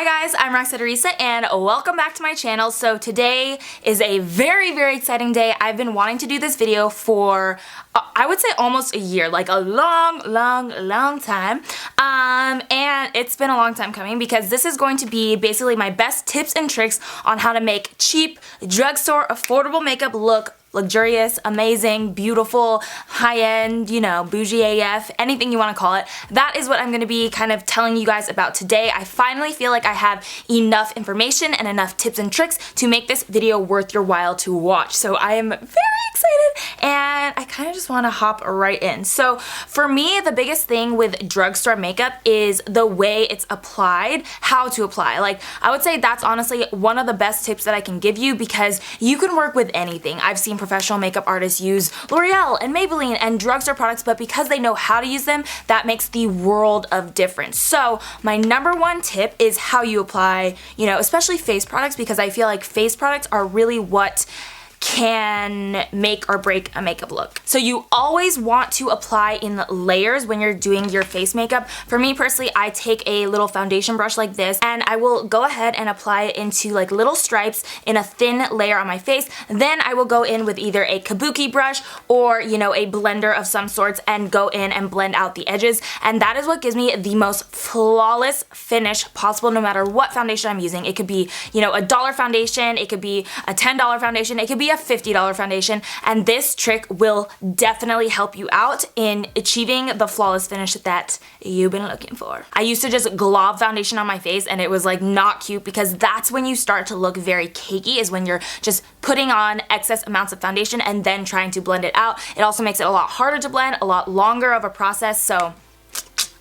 Hi guys, I'm Roxette Arisa and welcome back to my channel. So today is a very exciting day. I've been wanting to do this video for I would say almost a year, like a long time. And it's been a long time coming because this is going to be basically my best tips and tricks on how to make cheap, drugstore, affordable makeup look luxurious, amazing, beautiful, high-end, you know, bougie AF, anything you want to call it. That is what I'm going to be kind of telling you guys about today. I finally feel like I have enough information and enough tips and tricks to make this video worth your while to watch. So I am very excited and I kind of just want to hop right in. So for me, the biggest thing with drugstore makeup is the way it's applied, how to apply. Like, I would say that's honestly one of the best tips that I can give you because you can work with anything. I've seen professional makeup artists use L'Oreal and Maybelline and drugstore products, but because they know how to use them, that makes the world of difference. So my number one tip is how you apply, you know, especially face products, because I feel like face products are really what can make or break a makeup look. So you always want to apply in layers when you're doing your face makeup. For me personally, I take a little foundation brush like this and I will go ahead and apply it into like little stripes in a thin layer on my face. Then I will go in with either a kabuki brush or, you know, a blender of some sorts and go in and blend out the edges. And that is what gives me the most flawless finish possible no matter what foundation I'm using. It could be, you know, a $1 foundation, it could be a $10 foundation, it could be a $50 foundation, and this trick will definitely help you out in achieving the flawless finish that you've been looking for. I used to just glob foundation on my face and it was like not cute because that's when you start to look very cakey, is when you're just putting on excess amounts of foundation and then trying to blend it out. It also makes it a lot harder to blend, a lot longer of a process, so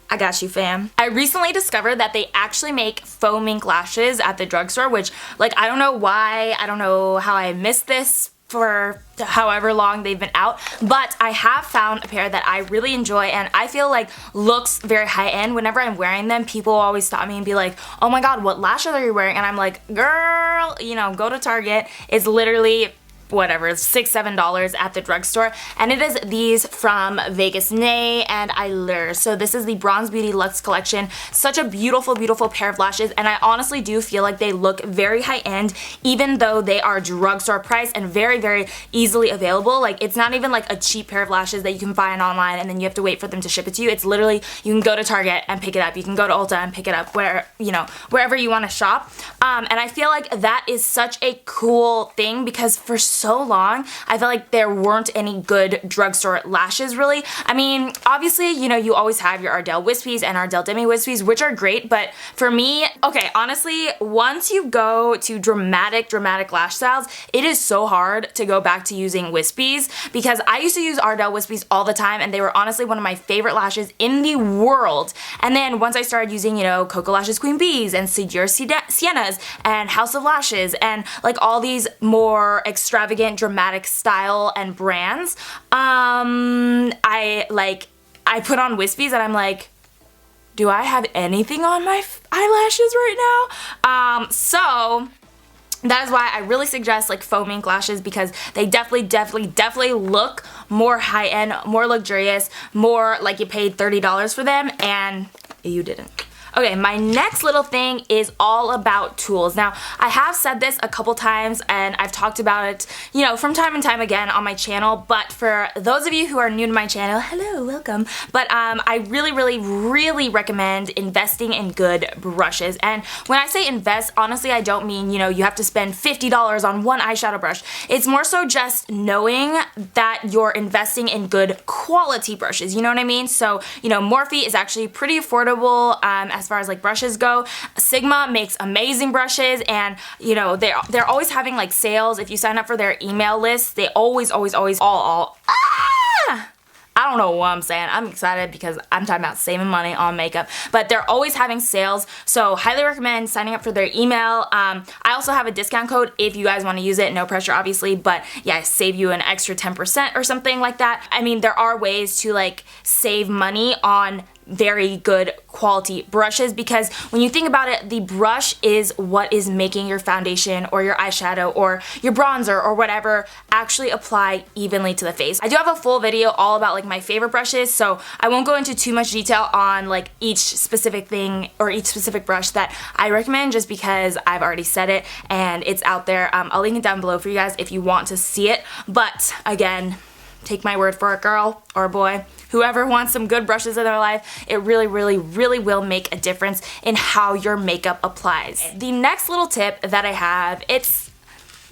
I got you, fam. I recently discovered that they actually make faux mink lashes at the drugstore, which, like, I don't know why, I don't know how I missed this for however long they've been out, but I have found a pair that I really enjoy and I feel like looks very high-end. Whenever I'm wearing them, people always stop me and be like, oh my god, what lashes are you wearing? And I'm like, girl, you know, go to Target. It's literally whatever, $6-7 at the drugstore, and it is these from Vegas Nay and Allure. So this is the Bronze Beauty Luxe collection. Such a beautiful pair of lashes, and I honestly do feel like they look very high-end even though they are drugstore price and very easily available. Like, it's not even like a cheap pair of lashes that you can find online and then you have to wait for them to ship it to you. It's literally, you can go to Target and pick it up, you can go to Ulta and pick it up, where, you know, wherever you want to shop. And I feel like that is such a cool thing because for so long I felt like there weren't any good drugstore lashes really. I mean, obviously, you know, you always have your Ardell Wispies and Ardell Demi Wispies, which are great, but for me, okay, honestly, once you go to dramatic lash styles, it is so hard to go back to using wispies because I used to use Ardell Wispies all the time and they were honestly one of my favorite lashes in the world. And then once I started using, you know, Coco Lashes Queen Bees and Ségur Siennas and House of Lashes and like all these more extravagant dramatic style and brands, I put on wispies and I'm like, do I have anything on my eyelashes right now? So that is why I really suggest like faux mink lashes because they definitely look more high-end, more luxurious, more like you paid $30 for them and you didn't. Okay, my next little thing is all about tools. Now, I have said this a couple times and I've talked about it, you know, from time and time again on my channel, but for those of you who are new to my channel, hello, welcome. But I really recommend investing in good brushes. And when I say invest, honestly, I don't mean, you know, you have to spend $50 on one eyeshadow brush. It's more so just knowing that you're investing in good quality brushes, you know what I mean? So, you know, Morphe is actually pretty affordable as far as like brushes go. Sigma makes amazing brushes and, you know, they're always having like sales. If you sign up for their email list, they always I don't know what I'm saying. I'm excited because I'm talking about saving money on makeup, but they're always having sales, so highly recommend signing up for their email. I also have a discount code if you guys want to use it. No pressure, obviously, but yeah, save you an extra 10% or something like that. I mean, there are ways to like save money on very good quality brushes, because when you think about it, the brush is what is making your foundation or your eyeshadow or your bronzer or whatever actually apply evenly to the face. I do have a full video all about like my favorite brushes, so I won't go into too much detail on like each specific thing or each specific brush that I recommend, just because I've already said it and it's out there. I'll link it down below for you guys if you want to see it. But again, take my word for it, girl or boy. Whoever wants some good brushes in their life, it really, really, really will make a difference in how your makeup applies. The next little tip that I have, it's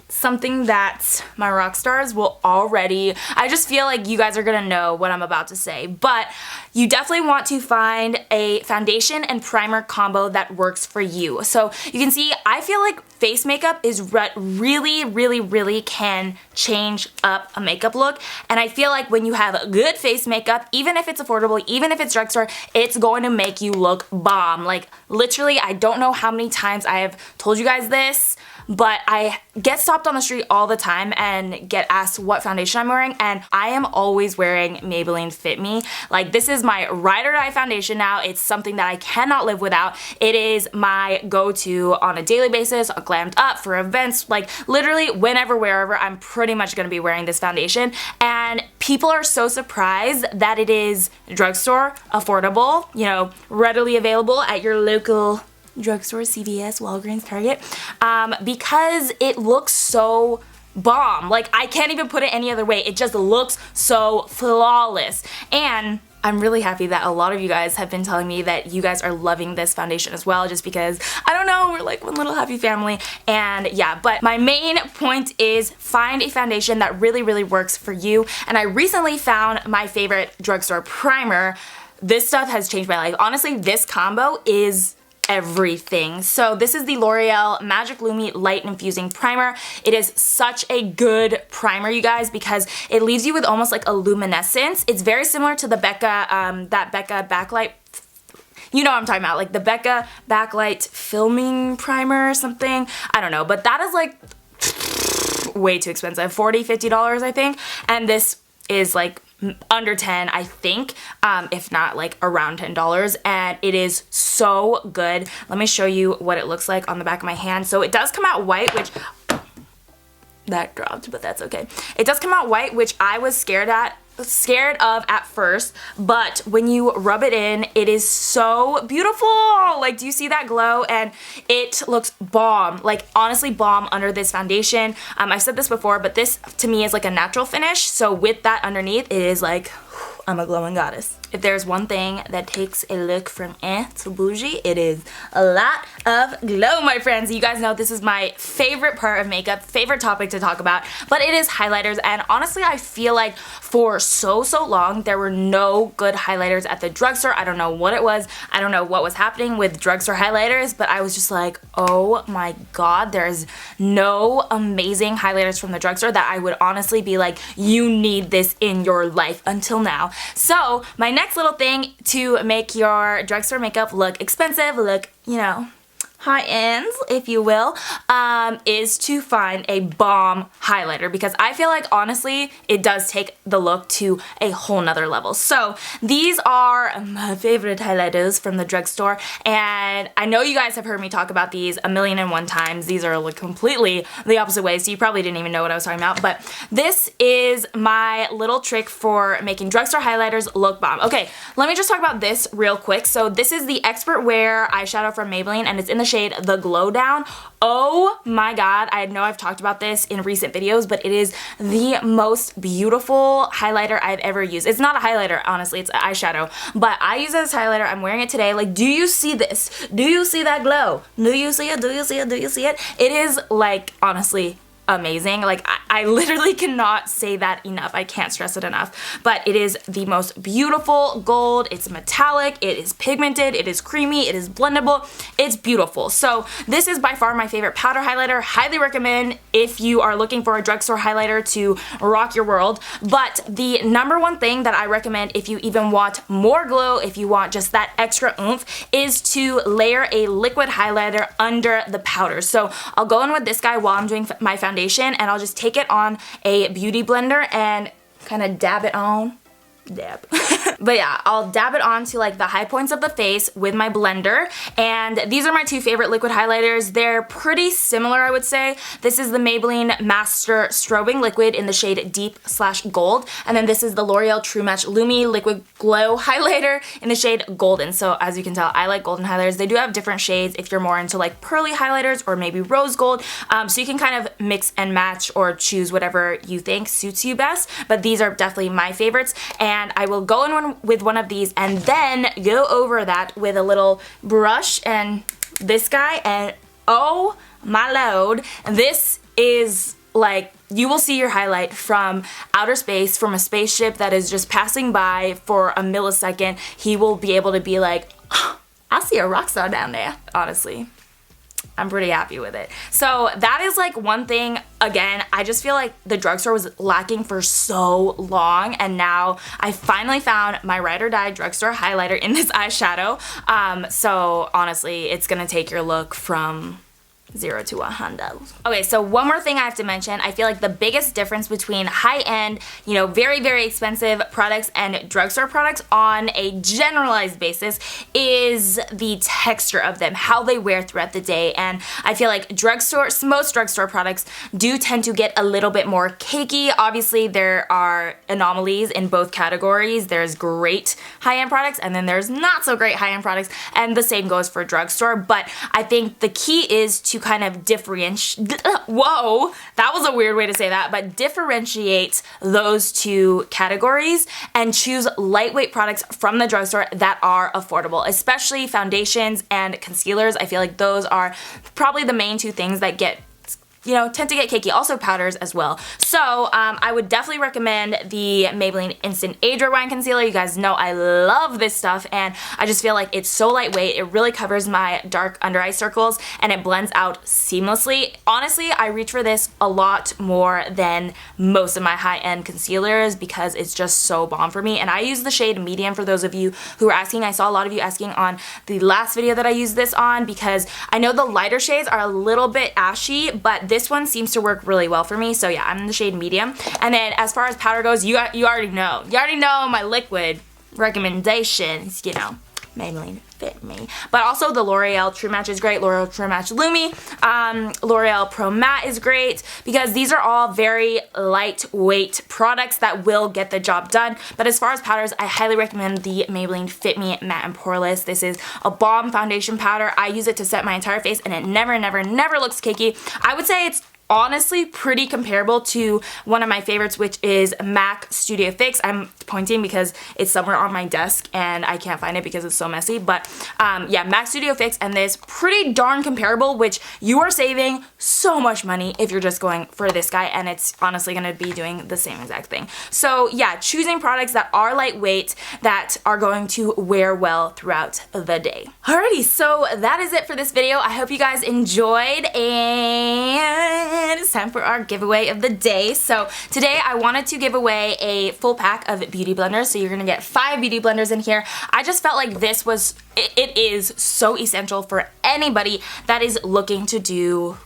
something that my rock stars will already, I just feel like you guys are gonna know what I'm about to say, but you definitely want to find a foundation and primer combo that works for you. So you can see, I feel like face makeup is really, really, really can change up a makeup look, and I feel like when you have good face makeup, even if it's affordable, even if it's drugstore, it's going to make you look bomb. Like literally, I don't know how many times I have told you guys this, but I get stopped on the street all the time and get asked what foundation I'm wearing, and I am always wearing Maybelline Fit Me. Like, this is my ride or die foundation now. It's something that I cannot live without. It is my go-to on a daily basis, glammed up, for events, like literally whenever, wherever, I'm pretty much gonna be wearing this foundation. And people are so surprised that it is drugstore, affordable, you know, readily available at your local drugstore, CVS, Walgreens, Target, because it looks so bomb. Like, I can't even put it any other way. It just looks so flawless. And I'm really happy that a lot of you guys have been telling me that you guys are loving this foundation as well, just because, I don't know, we're like one little happy family. And yeah, but my main point is find a foundation that really, really works for you. And I recently found my favorite drugstore primer. This stuff has changed my life. Honestly, this combo is everything. So this is the L'Oreal Magic Lumi Light Infusing Primer. It is such a good primer, you guys, because it leaves you with almost like a luminescence. It's very similar to the Becca, that Becca backlight, you know what I'm talking about, like the Becca backlight filming primer or something. I don't know, but that is like way too expensive, $40, $50 I think, and this is like under 10, I think, if not like around $10, and it is so good. Let me show you what it looks like on the back of my hand. So it does come out white, which that dropped, but that's okay. It does come out white, which I was scared of at first, but when you rub it in, it is so beautiful. Like, do you see that glow? And it looks bomb, like honestly bomb under this foundation. I've said this before, but this to me is like a natural finish, so with that underneath, it is like, I'm a glowing goddess. If there's one thing that takes a look from to bougie, it is a lot of glow, my friends. You guys know this is my favorite part of makeup, favorite topic to talk about, but it is highlighters. And honestly, I feel like for so long, there were no good highlighters at the drugstore. I don't know what it was. I don't know what was happening with drugstore highlighters, but I was just like, oh my God, there's no amazing highlighters from the drugstore that I would honestly be like, you need this in your life, until now. So my next little thing to make your drugstore makeup look expensive, look, you know, high ends, if you will, is to find a bomb highlighter, because I feel like honestly it does take the look to a whole nother level. So these are my favorite highlighters from the drugstore, and I know you guys have heard me talk about these a million and one times. These are like completely the opposite way, so you probably didn't even know what I was talking about, but this is my little trick for making drugstore highlighters look bomb. Okay, let me just talk about this real quick. So this is the Expert Wear eyeshadow from Maybelline, and it's in the shade The Glow Down. Oh my God, I know I've talked about this in recent videos, but it is the most beautiful highlighter I've ever used. It's not a highlighter, honestly, it's an eyeshadow, but I use it as highlighter. I'm wearing it today. Like, do you see this? Do you see that glow? Do you see it? Do you see it? Do you see it? It is like, honestly, amazing. Like, I literally cannot say that enough. I can't stress it enough. But it is the most beautiful gold. It's metallic. It is pigmented. It is creamy. It is blendable. It's beautiful. So this is by far my favorite powder highlighter. Highly recommend if you are looking for a drugstore highlighter to rock your world. But the number one thing that I recommend if you even want more glow, if you want just that extra oomph, is to layer a liquid highlighter under the powder. So I'll go in with this guy while I'm doing my foundation, and I'll just take it on a beauty blender and kind of dab it on. Dab. But yeah, I'll dab it onto like the high points of the face with my blender. And these are my two favorite liquid highlighters. They're pretty similar, I would say. This is the Maybelline Master Strobing Liquid in the shade Deep/Gold. And then this is the L'Oreal True Match Lumi Liquid Glow Highlighter in the shade Golden. So as you can tell, I like golden highlighters. They do have different shades if you're more into like pearly highlighters or maybe rose gold. So you can kind of mix and match or choose whatever you think suits you best. But these are definitely my favorites. And I will go in with one of these and then go over that with a little brush and this guy, and oh my lord, this is like, you will see your highlight from outer space, from a spaceship that is just passing by for a millisecond. He will be able to be like, oh, I see a rock star down there. Honestly, I'm pretty happy with it. So that is like one thing. Again, I just feel like the drugstore was lacking for so long, and now I finally found my ride or die drugstore highlighter in this eyeshadow. So honestly, it's gonna take your look from 0 to 100. Okay, so one more thing I have to mention. I feel like the biggest difference between high-end, you know, very, very expensive products and drugstore products on a generalized basis is the texture of them, how they wear throughout the day. And I feel like most drugstore products do tend to get a little bit more cakey. Obviously, there are anomalies in both categories. There's great high-end products and then there's not so great high-end products, and the same goes for drugstore. But I think the key is to kind of differentiate, whoa, that was a weird way to say that, but differentiate those two categories and choose lightweight products from the drugstore that are affordable, especially foundations and concealers. I feel like those are probably the main two things that get, you know, tend to get cakey. Also powders as well. So I would definitely recommend the Maybelline Instant Age Rewind Concealer. You guys know I love this stuff, and I just feel like it's so lightweight. It really covers my dark under eye circles and it blends out seamlessly. Honestly, I reach for this a lot more than most of my high-end concealers because it's just so bomb for me. And I use the shade medium for those of you who are asking. I saw a lot of you asking on the last video that I used this on because I know the lighter shades are a little bit ashy, but this one seems to work really well for me. So yeah, I'm in the shade medium. And then as far as powder goes, you already know. You already know my liquid recommendations, you know, Maybelline Fit Me. But also the L'Oreal True Match is great. L'Oreal True Match Lumi. L'Oreal Pro Matte is great because these are all very lightweight products that will get the job done. But as far as powders, I highly recommend the Maybelline Fit Me Matte and Poreless. This is a bomb foundation powder. I use it to set my entire face and it never, never, never looks cakey. I would say it's honestly pretty comparable to one of my favorites, which is MAC Studio Fix. I'm pointing because it's somewhere on my desk and I can't find it because it's so messy, but yeah, MAC Studio Fix and this pretty darn comparable, which you are saving so much money if you're just going for this guy, and it's honestly going to be doing the same exact thing. So yeah, choosing products that are lightweight, that are going to wear well throughout the day. Alrighty, so that is it for this video. I hope you guys enjoyed, and it's time for our giveaway of the day. So today I wanted to give away a full pack of beauty blenders. So you're gonna get 5 beauty blenders in here. I just felt like this was, it is so essential for anybody that is looking to do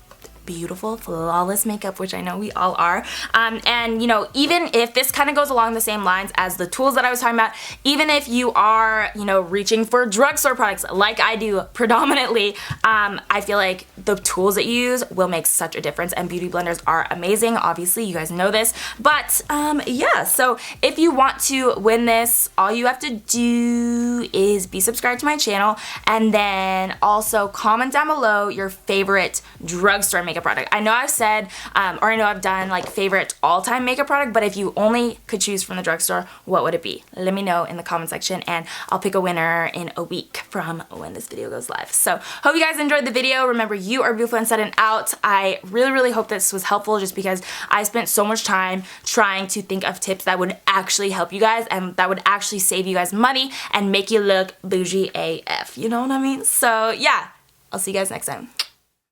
beautiful, flawless makeup, which I know we all are. And you know, even if this kind of goes along the same lines as the tools that I was talking about, even if you are, you know, reaching for drugstore products like I do predominantly, I feel like the tools that you use will make such a difference, and beauty blenders are amazing. Obviously, you guys know this, but yeah, so if you want to win this, all you have to do is be subscribed to my channel, and then also comment down below your favorite drugstore makeup product. I know I've said, or I know I've done like favorite all-time makeup product, but if you only could choose from the drugstore, what would it be? Let me know in the comment section, and I'll pick a winner in a week from when this video goes live. So hope you guys enjoyed the video. Remember, you are beautiful inside and out. I really, really hope this was helpful, just because I spent so much time trying to think of tips that would actually help you guys and that would actually save you guys money and make you look bougie AF. You know what I mean? So yeah, I'll see you guys next time.